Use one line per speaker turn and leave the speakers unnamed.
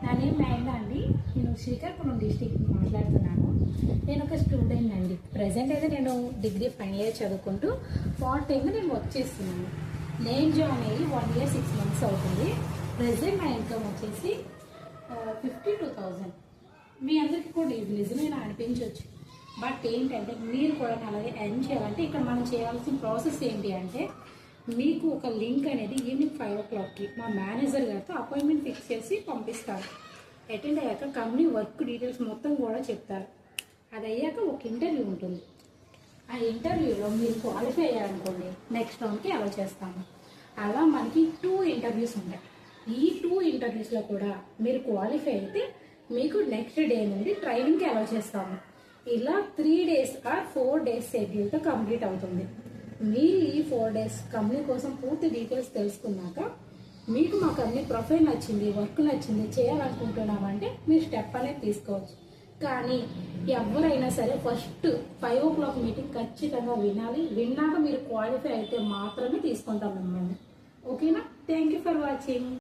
నా నేమ్ నైనా అండి. నేను శ్రీకాకుళం డిస్టిక్ మాట్లాడుతున్నాను. నేను ఒక స్టూడెంట్ అండి. ప్రజెంట్ అయితే నేను డిగ్రీ ఫైనల్ ఇయర్ చదువుకుంటూ పార్ట్ టైంగా నేను వర్క్ చేస్తున్నాను. నేను జాయిన్ అయ్యి 1 year 6 months అవుతుంది. ప్రజెంట్ నా ఇన్కమ్ వచ్చేసి 52,000. మీ అందరికీ కూడా ఇది నిజమేనా అనిపించవచ్చు. బట్ ఏంటంటే మీరు కూడా అలాగే ఎర్న్ చేయాలంటే ఇక్కడ మనం చేయాల్సిన ప్రాసెస్ ఏంటి అంటే, మీకు ఒక లింక్ అనేది ఈవినింగ్ 5 o'clockకి మా మేనేజర్ గారితో అపాయింట్మెంట్ ఫిక్స్ చేసి పంపిస్తారు. అటెండ్ అయ్యాక కంపెనీ వర్క్ డీటెయిల్స్ మొత్తం కూడా చెప్తారు. అది అయ్యాక ఒక ఇంటర్వ్యూ ఉంటుంది. ఆ ఇంటర్వ్యూలో మీరు క్వాలిఫై అయ్యారనుకోండి, నెక్స్ట్ రౌండ్కి అలౌ చేస్తాము. అలా మనకి 2 interviews ఉంటాయి. ఈ 2 interviewsలో కూడా మీరు క్వాలిఫై అయితే మీకు నెక్స్ట్ డే నుండి ట్రైనింగ్కి అలౌ చేస్తాము. ఇలా 3 days or 4 days షెడ్యూల్తో కంప్లీట్ అవుతుంది. మీరు ఈ 4 days కంపెనీ కోసం పూర్తి డీటెయిల్స్ తెలుసుకున్నాక మీకు మా కంపెనీ ప్రొఫైల్ నచ్చింది, వర్క్ నచ్చింది, చేయాలనుకుంటున్నామంటే మీరు స్టెప్ అనేది తీసుకోవచ్చు. కానీ ఎవరైనా సరే ఫస్ట్ 5 o'clock మీటింగ్ ఖచ్చితంగా వినాలి. విన్నాక మీరు క్వాలిఫై అయితే మాత్రమే తీసుకుంటాం మిమ్మల్ని. ఓకేనా? Thank you for watching.